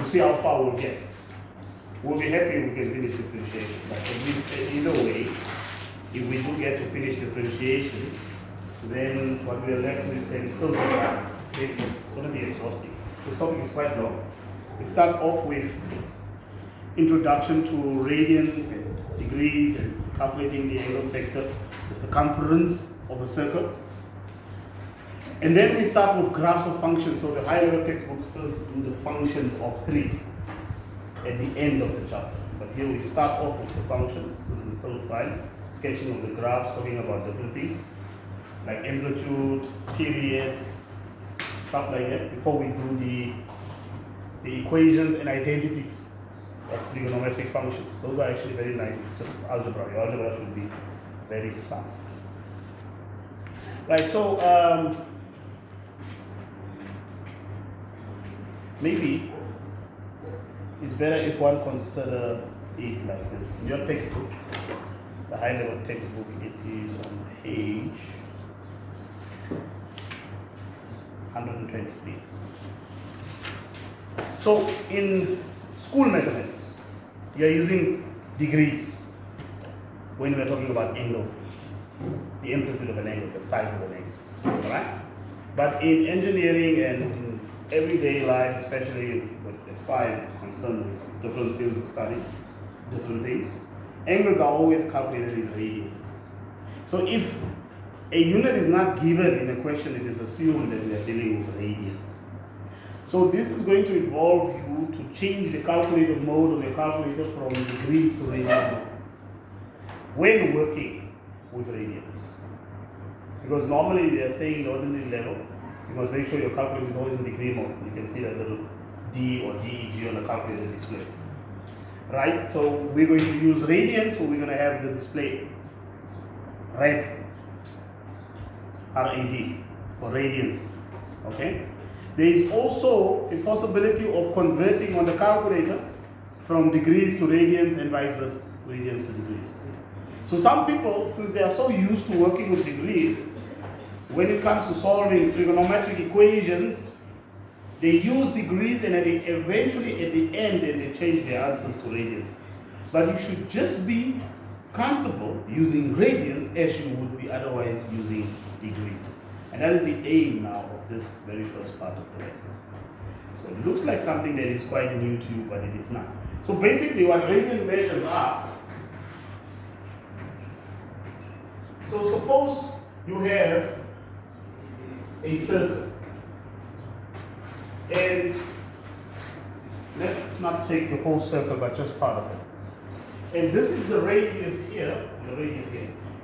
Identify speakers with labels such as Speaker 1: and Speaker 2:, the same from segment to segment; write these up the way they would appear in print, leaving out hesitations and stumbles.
Speaker 1: see how far we'll get. We'll be happy if we can finish differentiation, but at least either way, if we do get to finish differentiation, then what we are left with can still be done. It's going to be exhausting. This topic is quite long. We start off with introduction to radians and degrees and calculating the angle sector, the circumference of a circle. And then we start with graphs of functions. So the high-level textbook first do the functions of trig at the end of the chapter. But here we start off with the functions. This is still fine. Sketching of the graphs, talking about different things like amplitude, period, stuff like that, before we do the equations and identities of trigonometric functions. Those are actually very nice. It's just algebra. Your algebra should be very soft. Right, so maybe it's better if one consider it like this. In your textbook, the high-level textbook, it is on page 123. So in school mathematics, you are using degrees when we are talking about angle, the amplitude of an angle, the size of an angle, all right? But in engineering and in everyday life, especially as far as it's concerned with different fields of study, different things, angles are always calculated in radians. So if a unit is not given in a question, it is assumed that we are dealing with radians. So this is going to involve you to change the calculator mode of your calculator from degrees to radian mode when working with radians. Because normally they are saying in ordinary level, you must make sure your calculator is always in degree mode. You can see that little D or DEG on the calculator display. Right, so we're going to use radians, so we're going to have the display red, RAD, for radians, okay? There is also a possibility of converting on the calculator from degrees to radians and vice versa, radians to degrees. So some people, since they are so used to working with degrees, when it comes to solving trigonometric equations, they use degrees and eventually at the end they change their answers to radians. But you should just be comfortable using radians as you would be otherwise using degrees. And that is the aim now of this very first part of the lesson. So it looks like something that is quite new to you, but it is not. So basically what radian measures are, so suppose you have a circle. And let's not take the whole circle, but just part of it. And this is the radius here,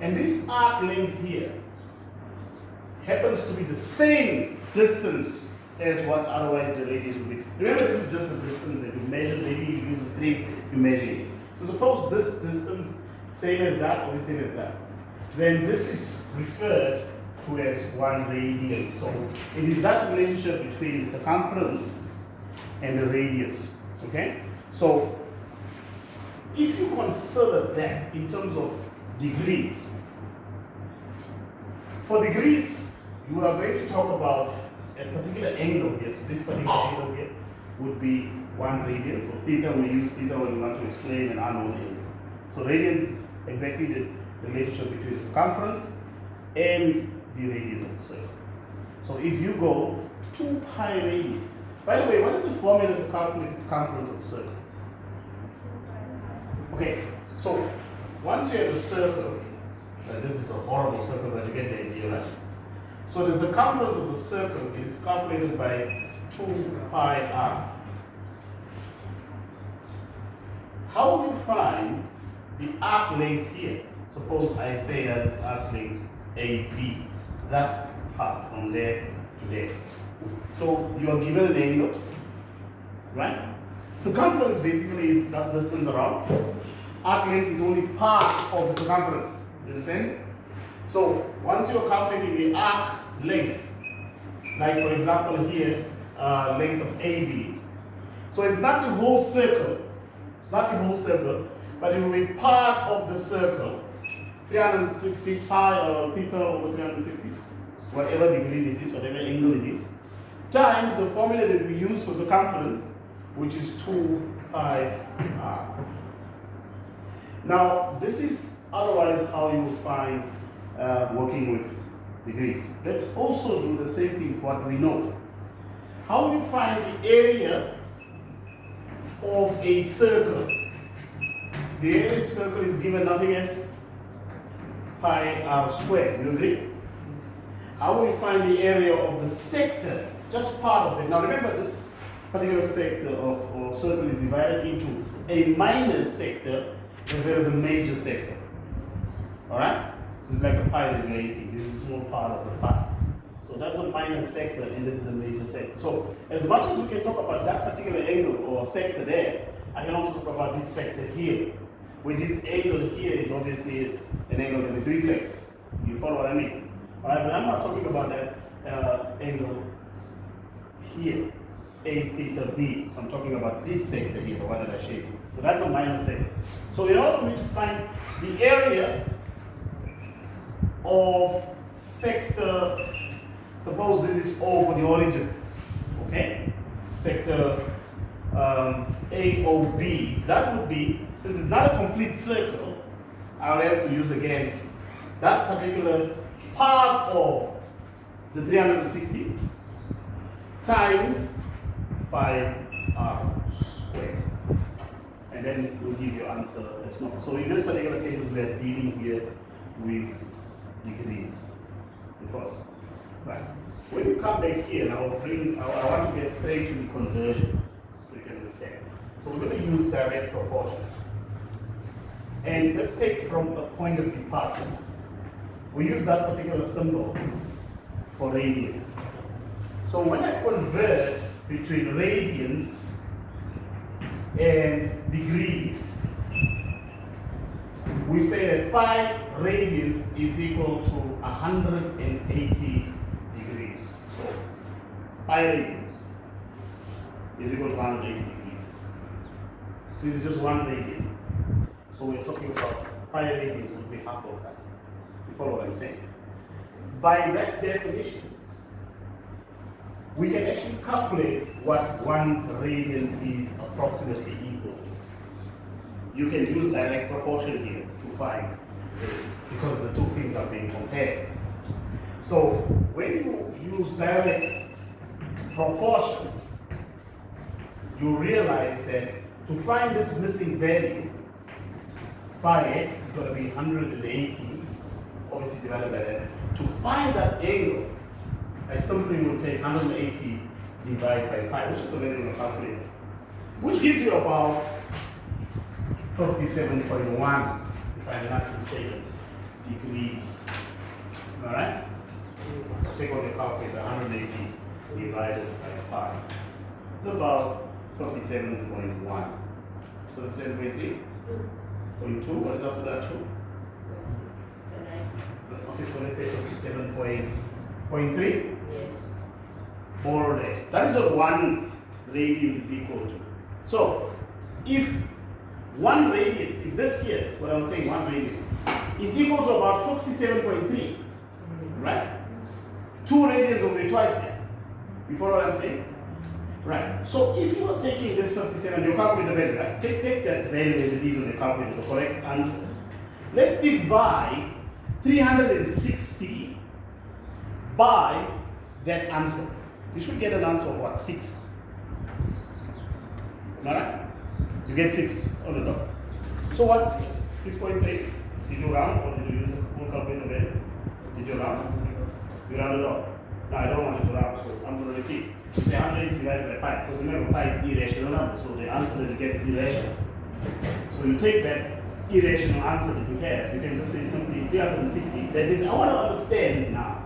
Speaker 1: and this arc length here happens to be the same distance as what otherwise the radius would be. Remember, this is just a distance that you measure. Maybe you use a string, you measure it. So suppose this distance, same as that or the same as that, then this is referred to as 1 radius. So it is that relationship between the circumference and the radius. Okay? So if you consider that in terms of degrees, for degrees, you are going to talk about a particular angle here. So this particular angle here would be 1 radians. So theta, we use theta when we want to explain an unknown angle. So radians is exactly the relationship between the circumference and the radius of the circle. So if you go 2 pi radians, by the way, what is the formula to calculate the circumference of the circle? Okay, so once you have a circle, this is a horrible circle, but you get the idea, right? So the circumference of the circle is calculated by 2 pi r. How do you find the arc length here? Suppose I say that is arc length AB, that part from there to there. So you are given an angle, right? Circumference basically is that distance around. Arc length is only part of the circumference. You understand? So once you are calculating the arc length, like for example here, length of AB. So it's not the whole circle. It's not the whole circle, but it will be part of the circle. 360 pi theta over 360, whatever degree this is, whatever angle it is, times the formula that we use for circumference, which is 2 pi r. Now, this is otherwise how you find working with degrees. Let's also do the same thing for what we know. How do you find the area of a circle? The area of a circle is given nothing as pi r squared. You agree? How will you find the area of the sector? Just part of it. Now remember, this particular sector or circle is divided into a minor sector as well as a major sector. Alright? This is like a pie that you're eating. This is a small part of the pie. So that's a minor sector and this is a major sector. So as much as we can talk about that particular angle or sector there, I can also talk about this sector here. Where this angle here is obviously an angle that is reflex. You follow what I mean? Alright, but I'm not talking about that angle here, A theta B. So I'm talking about this sector here, the one that I shaded. So that's a minor sector. So in order for me to find the area of sector, suppose this is O for the origin, okay? Sector AOB, that would be, since it's not a complete circle, I'll have to use again that particular part of the 360 times pi r squared. And then we'll give you answer as normal. So in this particular case, we are dealing here with degrees. Right. When you come back here, now I want to get straight to the conversion so you can understand. So we're going to use direct proportions. And let's take from a point of departure. We use that particular symbol for radians. So when I convert between radians and degrees, we say that pi radians is equal to 180 degrees. So pi radians is equal to 180 degrees. This is just one radian. So we're talking about pi radians would be half of that. You follow what I'm saying? By that definition, we can actually calculate what 1 radian is approximately equal to. You can use direct proportion here to find this because the two things are being compared. So when you use direct proportion, you realize that to find this missing value, pi x is going to be 180, obviously divided by that. To find that angle, I simply will take 180 divided by pi, which is the value of the calculator, which gives you about 57.1, if I'm not mistaken, degrees. Alright? Take out your calculator, 180 divided by pi. It's about 57.1. So 10.3? 0.2, what is after that 2? Okay, so let's say 57.3?
Speaker 2: Yes.
Speaker 1: More or less. That is what 1 radian is equal to. So, if 1 radians, if this here, what I was saying, 1 radian, is equal to about 57.3, right? 2 radians will be twice that. You follow what I'm saying? Right. So if you are taking this 57, you calculate the value, right? Take that value as it is on the calculator, the correct answer. Let's divide 360 by that answer. You should get an answer of what? 6. Alright? You get 6 on the dot. So what? 6.3. Did you round or did you use a full calculator value? Did you round? You rounded off. No, I don't want you to round, so I'm going to repeat. You say 180 divided by pi, because remember pi is irrational number, so the answer that you get is irrational. So you take that irrational answer that you have, you can just say simply 360. That means I want to understand now,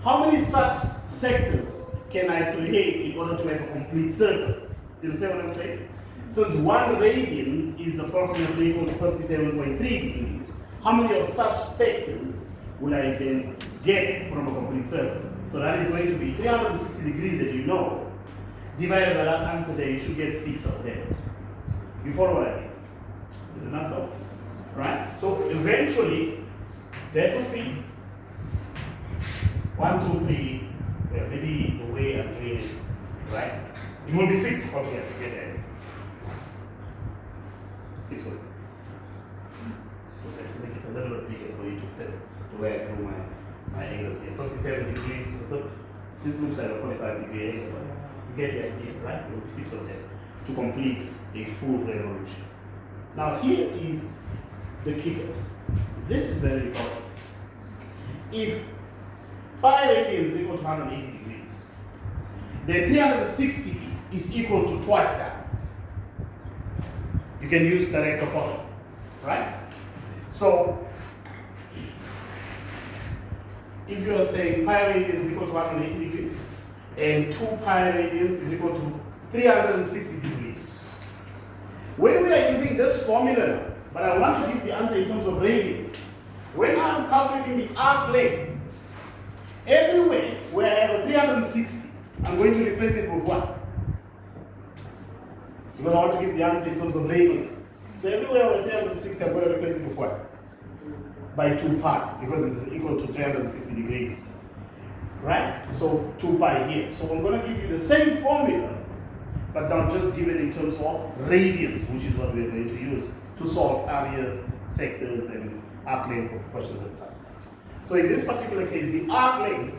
Speaker 1: how many such sectors can I create in order to make a complete circle? Do you understand what I'm saying? Since 1 radians is approximately equal to 57.3 degrees, how many of such sectors will I then get from a complete circle? So that is going to be 360 degrees that you know, divided by that answer there, you should get 6 of them. You follow what I mean? Is it not so? Right? So eventually, that would be 1, 2, 3, maybe the way I'm doing it, right? It will be 6 altogether. Get that? 6 of it. Just have to make it a little bit bigger for you to fit the way I drew my angle here. 57 degrees. So this looks like a 45-degree angle, but you get the idea, right? It will be 6 of that to complete a full revolution. Now here is the kicker. This is very important. If pi radians is equal to 180 degrees, then 360 is equal to twice that. You can use direct opposite, right? So if you are saying pi radians is equal to 180 degrees and 2 pi radians is equal to 360 degrees. When we are using this formula, but I want to give the answer in terms of radians. When I'm calculating the arc length, everywhere where I have a 360, I'm going to replace it with what? Because I want to give the answer in terms of radians. So everywhere with 360, I'm going to replace it with what? By 2 pi, because it's equal to 360 degrees. Right? So 2 pi here. So I'm going to give you the same formula, but now just give it in terms of radians, which is what we're going to use to solve areas, sectors, and arc length of questions of time. So in this particular case, the arc length,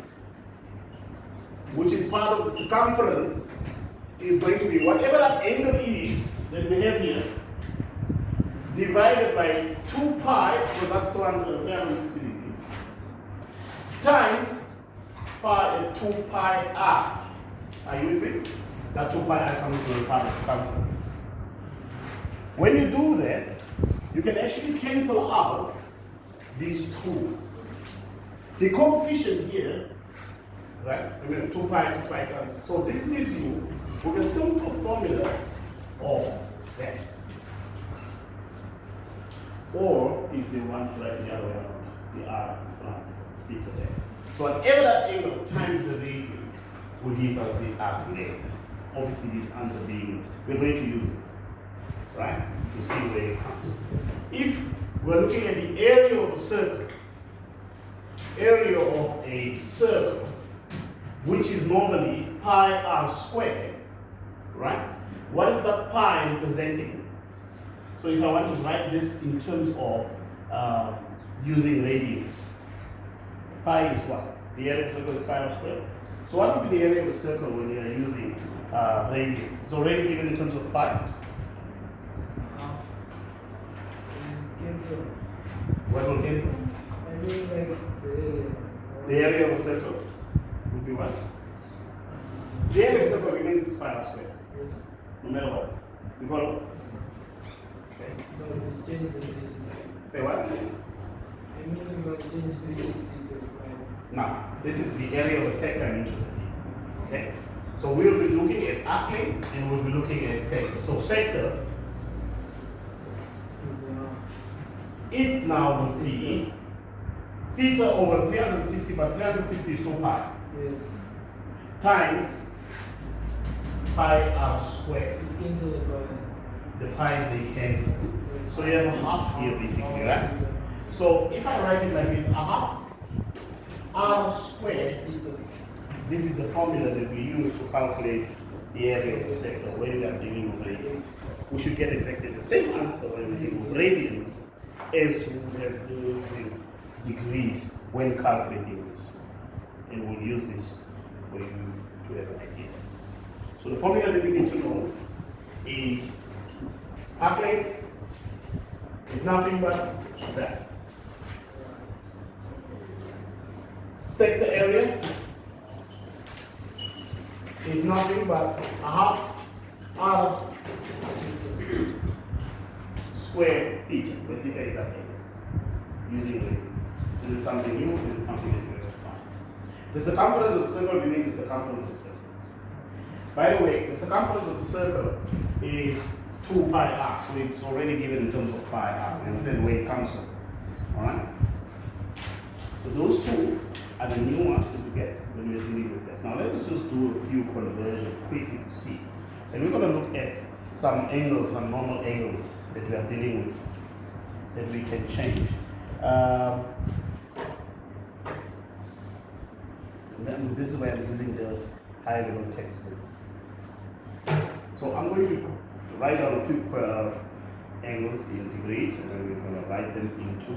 Speaker 1: which is part of the circumference, is going to be whatever that angle is that we have here, divided by 2 pi, because that's 360 degrees, times pi 2 pi r. Are you with me? That 2 pi r comes to the part of circumference. When you do that, you can actually cancel out these 2. The coefficient here, right? I mean 2 pi cancel. So this leaves you with a simple formula of that. Or if they want to write the other way around, the r in front, theta there. So whatever that angle times the radius will give us the arc length. Obviously this answer being, we're going to use it, right? To see where it comes. If we're looking at the area of a circle, which is normally pi r squared, right? What is the pi representing? So if I want to write this in terms of using radians, pi is what? The area of a circle is pi r squared. So what would be the area of a circle when you are using radians? It's already given in terms of pi.
Speaker 2: Half. Cancel.
Speaker 1: What will cancel?
Speaker 2: I mean like the area.
Speaker 1: The area of a circle would be what? The area of a circle remains pi r squared,
Speaker 2: Yes.
Speaker 1: no matter what. You follow? Okay.
Speaker 2: But if you change the 360.
Speaker 1: Say what?
Speaker 2: I mean you might change 360 to pi.
Speaker 1: Now, this is the area of a sector I'm interested in. Okay? So we'll be looking at arc length and we'll be looking at sector. So sector, it now would be theta over 360, but 360 is 2 pi,
Speaker 2: Yes.
Speaker 1: times pi r squared.
Speaker 2: You cancel it by.
Speaker 1: The pi's they cancel. So you have a half here basically, right? So if I write it like this, a half r squared, this is the formula that we use to calculate the area of the sector when we are dealing with radians. We should get exactly the same answer when we deal with radians as we would have dealt with degrees when calculating this. And we'll use this for you to have an idea. So the formula that we need to know is arc length is nothing but that. Sector area is nothing but a half r squared theta, where theta is up here, using radians. This is something new, this is something that you have to find. The circumference of the circle remains the circumference of the circle. By the way, the circumference of the circle is 2 pi r, so it's already given in terms of pi r. You understand where it comes from? Alright? So those two are the new ones that you get when we're dealing with that. Now let us just do a few conversions quickly to see. And we're going to look at some angles, some normal angles that we are dealing with that we can change. And then this is where I'm using the high level textbook. So I'm going to write down a few angles in degrees, and then we're going to write them into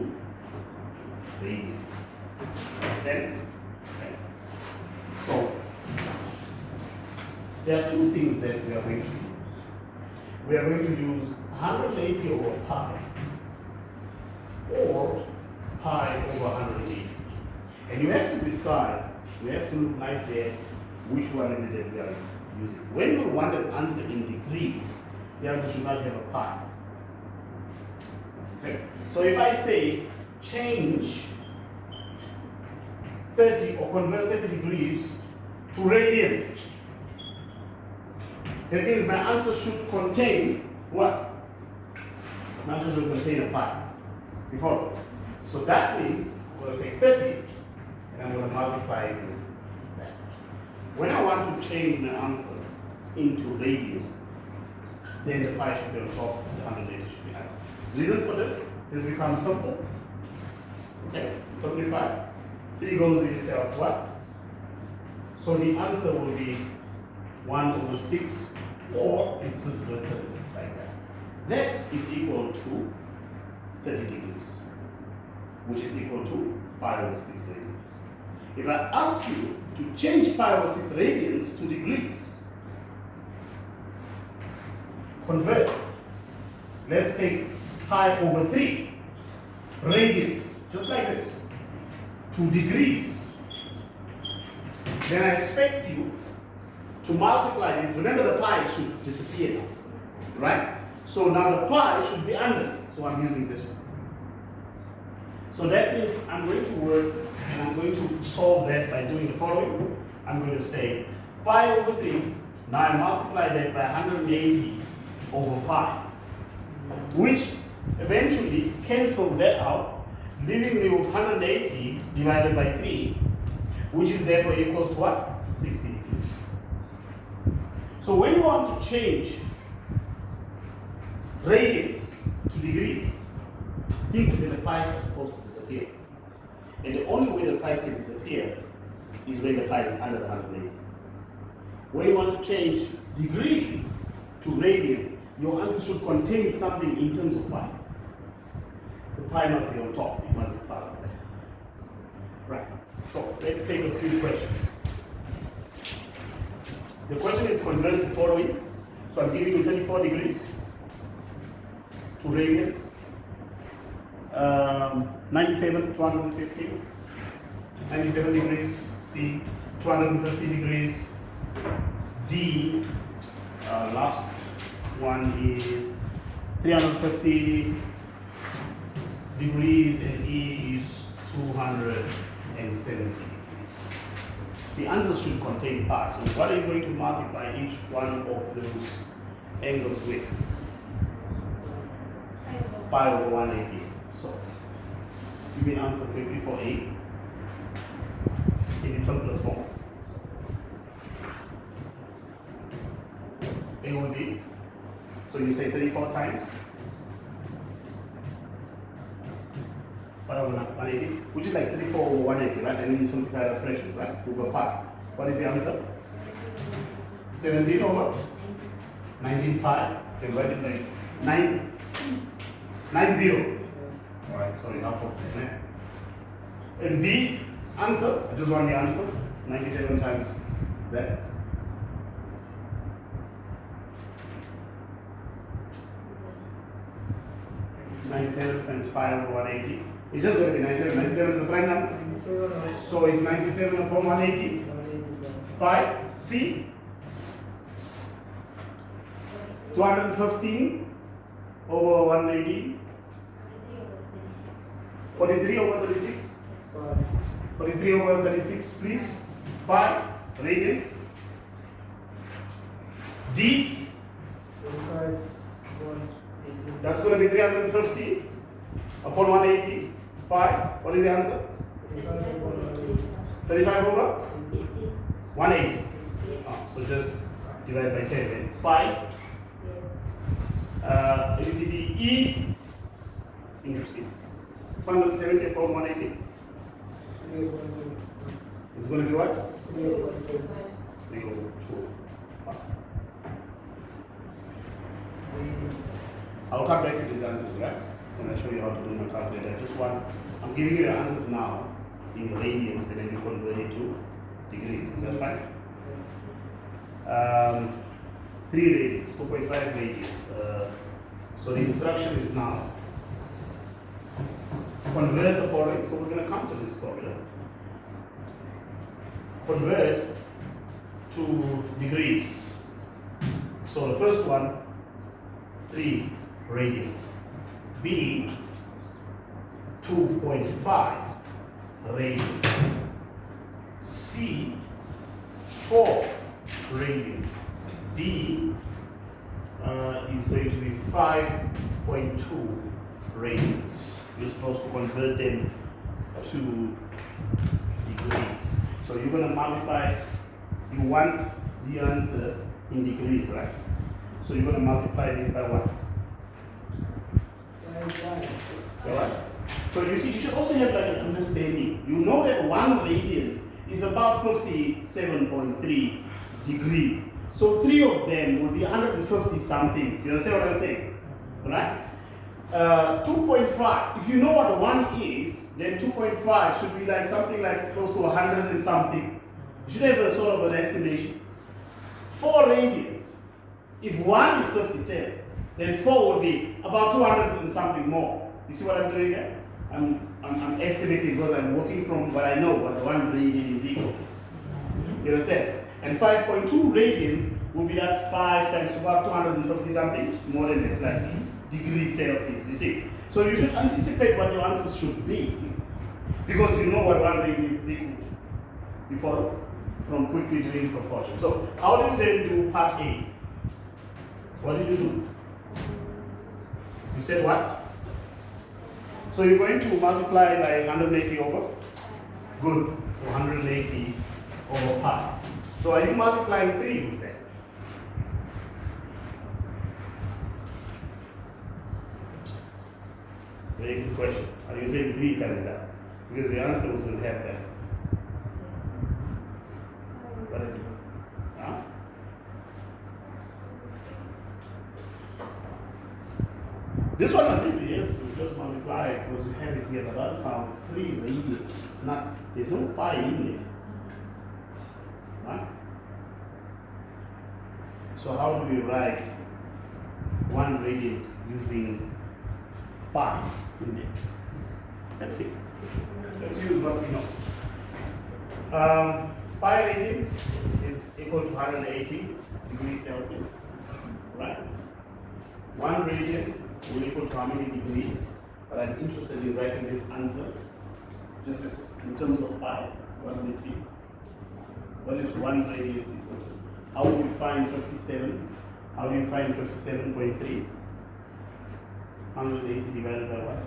Speaker 1: radians. Understand? Okay. So there are two things that we are going to use. We are going to use 180 over pi or pi over 180. And you have to decide, we have to look nicely at which one is it that we are using. When we want an answer in degrees, the answer should not have a pi. Okay? So if I say change 30 or convert 30 degrees to radians, that means my answer should contain what? My answer should contain a pi. You follow? So that means I'm going to take 30 and I'm going to multiply it with that. When I want to change my answer into radians, then the pi should be on top, the 180 should be under. Reason for this becomes simple. Okay, simplify. 3 goes in itself what? So the answer will be 1 over 6, or it's just written like that. That is equal to 30 degrees, which is equal to pi over 6 radians. If I ask you to change pi over 6 radians to degrees, convert. Let's take pi over 3 radians, just like this, to degrees. Then I expect you to multiply this. Remember, the pi should disappear now, right? So now the pi should be under. So I'm using this one. So that means I'm going to work and I'm going to solve that by doing the following. I'm going to say pi over 3. Now I multiply that by 180 over pi, which eventually cancels that out, leaving me with 180 divided by 3, which is therefore equals to what? 60 degrees. So when you want to change radians to degrees, think that the pi's are supposed to disappear. And the only way the pi's can disappear is when the pi is under the 180. When you want to change degrees to radians, your answer should contain something in terms of pi. The pi must be on top. It must be part of that. Right. So let's take a few questions. The question is convert the following. So I'm giving you 34 degrees to radians. 97, 250. 97 degrees. C, 250 degrees. D, last one is 350 degrees, and E is 270 degrees. The answer should contain pi. So what are you going to multiply each one of those angles with? Pi over 180. So give me an answer quickly for A in its simplest form. A would be, so you say 34 times pi over 180, which is like 34 over 180, right? And then you simplify the fraction, right? Over pi. What is the answer? 17 over 19 pi. You can write it like 90. Alright, sorry, not 14. And B, answer, I just want the answer. 97 times that. 97 times pi over 180. It's just going to be 97. 97 is a prime number. So it's 97 upon 180. Pi. C. 215 over 180. 43 over 36. 43 over 36, please. Pi. Radians. D. That's going to be 350 upon 180 pi. What is the answer? 35 over 180. So just divide by 10. Right? Pi. ABCD E. Interesting. 270 upon 180. It's going to be what? 3 over 2. I'll come back to these answers, right? When I show you how to do my calculator. I'm giving you the answers now in radians, and then you convert it to degrees. Is that fine? 3 radians, 4.5 radians. So the instruction is now convert the following. So we're going to come to this formula. Convert to degrees. So the first one, 3 radians. B, 2.5 radians. C, 4 radians. D is going to be 5.2 radians. You're supposed to convert them to degrees. So you're going to multiply, you want the answer in degrees, right? So you're going to multiply this by what? Alright? So you see, you should also have like an understanding. You know that 1 radian is about 57.3 degrees. So 3 of them will be 150 something. You understand what I'm saying? Alright? 2.5. If you know what 1 is, then 2.5 should be like something like close to 100 and something. You should have a sort of an estimation. 4 radians. If 1 is 57, then 4 will be about 200 and something more. You see what I'm doing here? I'm estimating because I'm working from what I know, what 1 radian is equal to. You understand? And 5.2 radians will be that 5 times about 250 something, more than this, like degrees Celsius, you see. So you should anticipate what your answers should be, because you know what 1 radian is equal to. You follow? From quickly doing proportion. So how do you then do part A? What did you do? You said what? So you're going to multiply by 180 over? Good. So 180 over pi. So are you multiplying 3 with that? Very good question. Are you saying 3 times that? Because the answer was going to have that. What did you do? Huh? This one was easy, yes. We just multiply because you have it here, but that's how 3 radians. It's not, there's no pi in there. Right? So how do we write 1 radian using pi in there? Let's see. Let's use what we know. Pi radians is equal to 180 degrees Celsius. Right? 1 radian will equal to how many degrees? But I'm interested in writing this answer just as in terms of pi. What will it be? What is 1 radius equal to? How do you find 57? How do you find 57.3? 180 divided by what?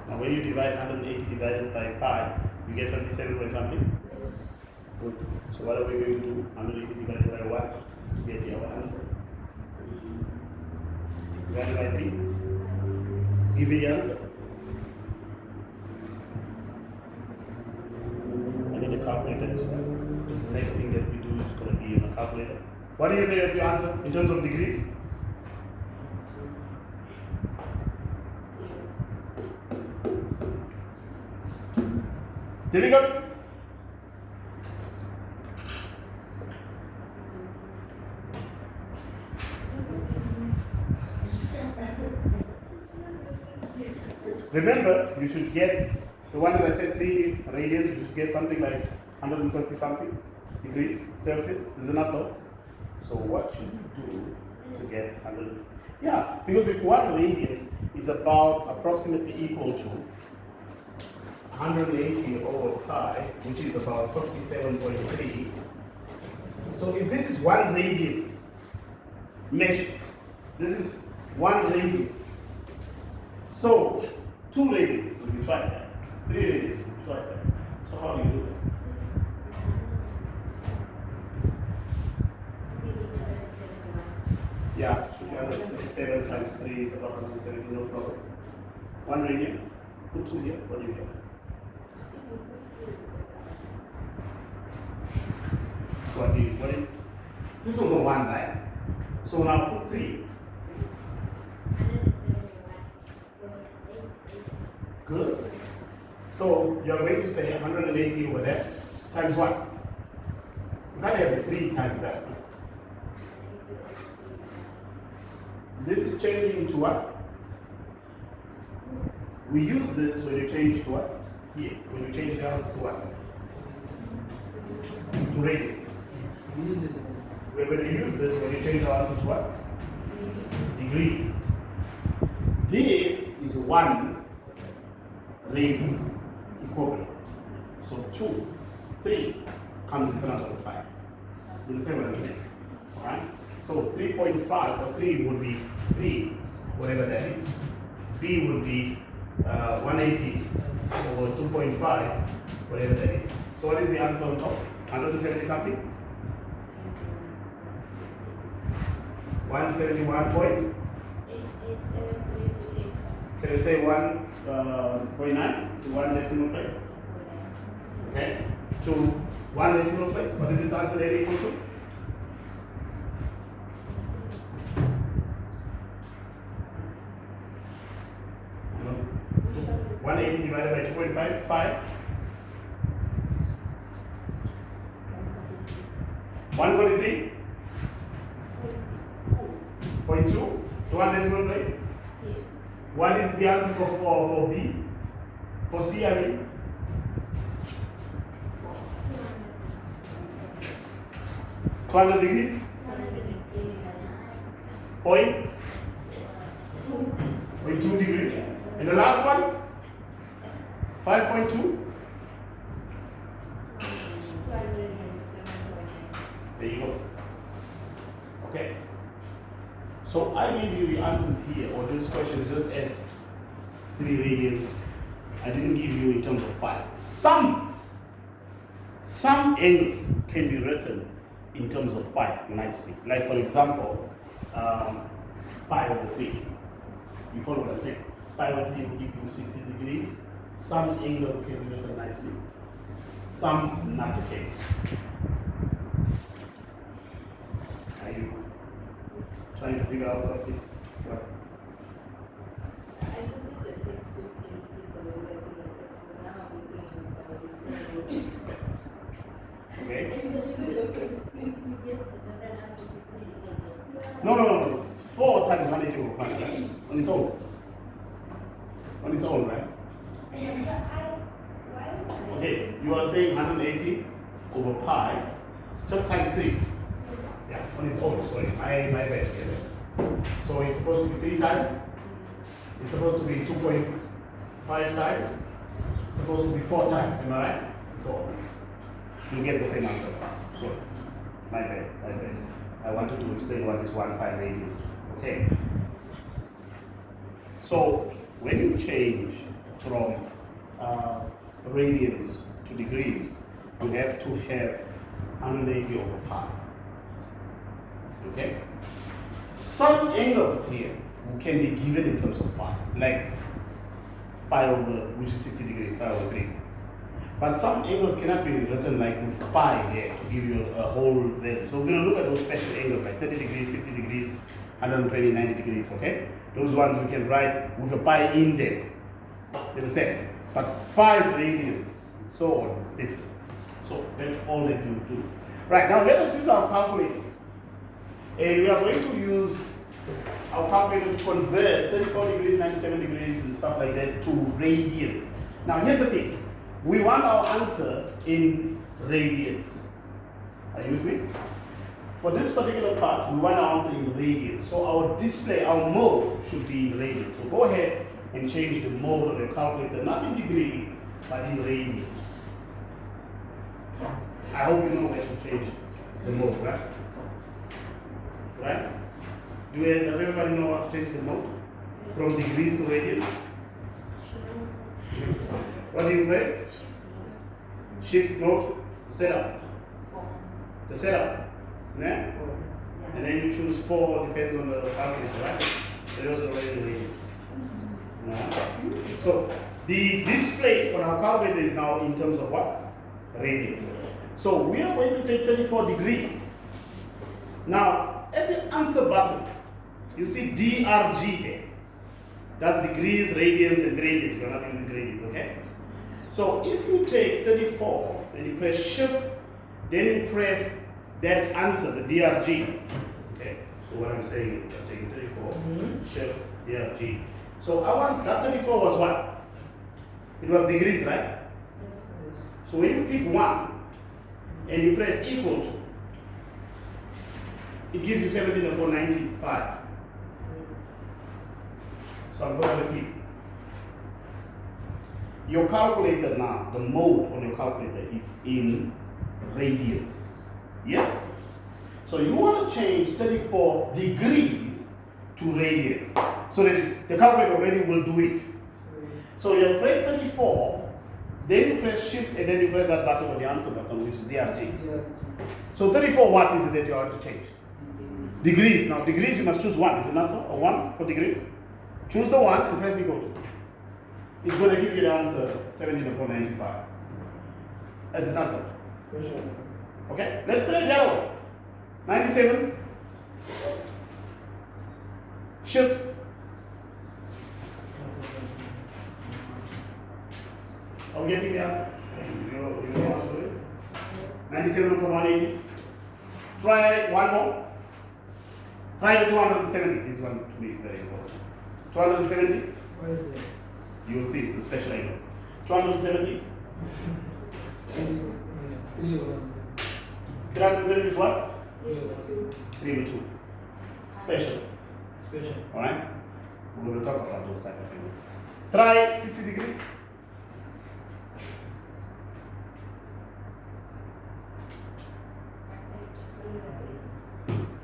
Speaker 1: Now when you divide 180 divided by pi, you get 57 point something? Good. So what are we going to do? 180 divided by what to get the our answer? Divided by 3. Give me the answer. I need a calculator as well. The next thing that we do is going to be in a calculator. What do you say is your answer in terms of degrees? Difficult? Remember, you should get the one that I said 3 radians, you should get something like 150 something degrees Celsius. Is it not so? So what should you do to get 100? Yeah, because if 1 radian is about approximately equal to 180 over pi, which is about 57.3. So if this is 1 radian measured, this is 1 radian. So 2 radians will be twice that. 3 radians will be twice that. So how do you do that? Yeah, so 157 times 3 is about 170, no problem. 1 radian, put 2 here, what do you get? So what do you, this was a 1, right? So now put 3. Good. So you're going to say 180 over there times what? You can't have the 3 times that. This is changing to what? We use this when you change to what? Here. When you change the answer to what? To radians. We're going to use this when you change the answer to what? Degrees. This is 1 radian equivalent. So 2, 3 comes in front of the 5. You understand what I'm saying? Alright? So 3.5 or 3 would be 3, whatever that is. B would be 180 over 2.5, whatever that is. So what is the answer on top? 170 something? 171.8. Can you say 1.9 to 1 decimal place? Okay. To 1 decimal place. What is this answer there equal to? No. 180 divided by 2.5, 5. 143.2 to 1 decimal place. What is the answer for B? For C, I mean? $200 degrees? Point? 0.2 degrees. And the last one? 5.2? There you go. Okay. So I gave you the answers here, or this question is just as 3 radians. I didn't give you in terms of pi. Some angles can be written in terms of pi nicely. Like for example, pi over 3. You follow what I'm saying? Pi over 3 will give you 60 degrees. Some angles can be written nicely. Some not the case. Are you trying to figure out something? What?
Speaker 3: I don't think the textbook indicates the way that's in the textbook. Now I'm looking at the way.
Speaker 1: Okay.
Speaker 3: No.
Speaker 1: No. It's 4 times 180 over pi, right? On its own. On its own, right? Okay, you are saying 180 over pi, just times 3. Yeah, on its own, sorry. My bad. So it's supposed to be 3 times. It's supposed to be 2.5 times. It's supposed to be 4 times, am I right? So you get the same answer. So my bad. I wanted to explain what is 1 pi radians. Okay. So when you change from radians to degrees, you have to have 180 over pi. Okay? Some angles here can be given in terms of pi, like pi over, which is 60 degrees, pi over 3. But some angles cannot be written like with pi there to give you a whole value. So we're going to look at those special angles like 30 degrees, 60 degrees, 120, 90 degrees, okay? Those ones we can write with a pi in there. You understand? But 5 radians, so on, it's different. So that's all that you do. Right, now let us use our calculator. And we are going to use our calculator to convert 34 degrees, 97 degrees, and stuff like that to radians. Now here's the thing. We want our answer in radians. Are you with me? For this particular part, we want our answer in radians. So our display, our mode should be in radians. So go ahead and change the mode of your calculator, not in degree, but in radians. I hope you know where to change the mode, right? Right? Does everybody know how to change the mode? From degrees to radians? What do you press? Shift mode, setup. The setup. Yeah? And then you choose 4, depends on the calculator, right? There is already radians. So the display on our calculator is now in terms of what? Radians. So we are going to take 34 degrees. Now, at the answer button, you see DRG there. That's degrees, radians, and gradients. We're not using gradients, okay? So if you take 34 and you press shift, then you press that answer, the DRG. Okay, so what I'm saying is I'm taking 34, shift, DRG. So I want, that 34 was what? It was degrees, right? So when you pick 1 and you press equal to, it gives you 17 upon 95. So I'm going to repeat. Your calculator now, the mode on your calculator is in radians. Yes? So you want to change 34 degrees to radians. So that the calculator already will do it. So you press 34, then you press shift, and then you press that button or the answer button, which is DRG. So 34, what is it that you want to change? Degrees. Now degrees, you must choose 1. Is it not so? Or 1 for degrees? Choose the 1 and press equal to. It's going to give you the answer 17 upon 95. As an answer. Okay? Let's try the other one. 97. Shift. Are we getting the answer? You know how to do it? 97 upon 180. Try one more. Try the 270. This one to me is very important. 270.
Speaker 2: What is that?
Speaker 1: You will see it's a special angle. 270. 370 is what? 3 over 2. Special. Alright? We're going to talk about those type of angles. Try 60 degrees.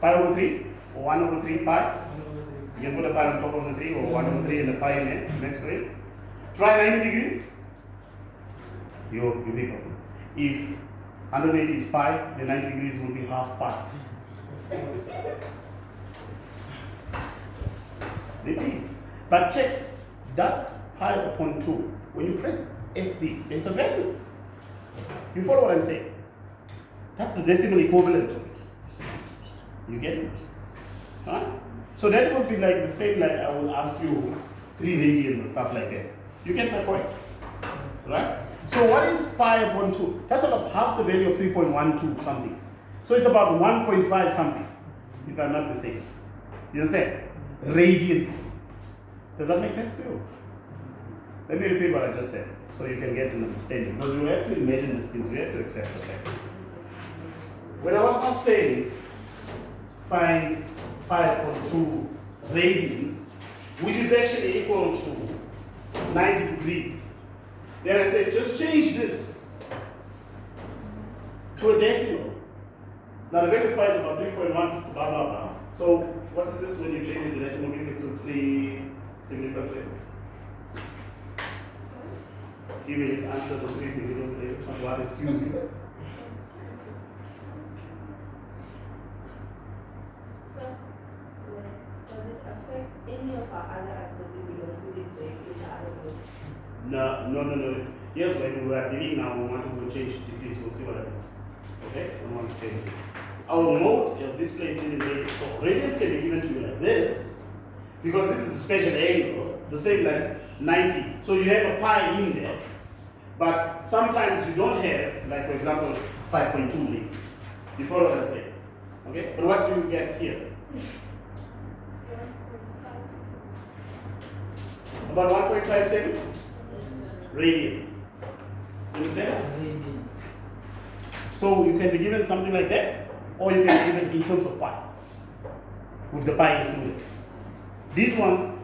Speaker 1: Pi over 3 or 1 over 3 pi. You can put a pi on top of the 3 or 1 over 3 and the pi in it next to it. Try 90 degrees. You pick up. If 180 is pi, then 90 degrees will be half pi. Sleepy. But check that pi upon 2. When you press SD, there's a value. You follow what I'm saying? That's the decimal equivalence of it. You get it? Huh? So that would be like the same, like I will ask you 3 radians and stuff like that. You get my point? Right? So what is pi upon 2? That's about half the value of 3.12 something. So it's about 1.5 something, if I'm not mistaken. You understand? Radians. Does that make sense to you? Let me repeat what I just said, so you can get an understanding. Because you have to imagine these things, you have to accept the fact. When I was not saying find 5.2 radians, which is actually equal to 90 degrees, then I said just change this to a decimal. Now the value of pi is about 3.1 blah blah blah. So what is this when you change it to decimal? Give it to 3 significant places. Give me this answer to 3 significant places. What, excuse me?
Speaker 3: So, does it affect any of our other answers if we don't put it back in the other way?
Speaker 1: No. Yes, when we are dealing now, we want to go change degrees. We'll see what happens. Okay? We want to change it. Our mode of display is still in radians. So radians can be given to you like this, because this is a special angle, the same like 90. So you have a pi in there, but sometimes you don't have, like for example, 5.2 radians. You follow what I'm saying? Okay? But what do you get here? About 1.57 radians. Understand? So you can be given something like that, or you can be given in terms of pi, with the pi included. These ones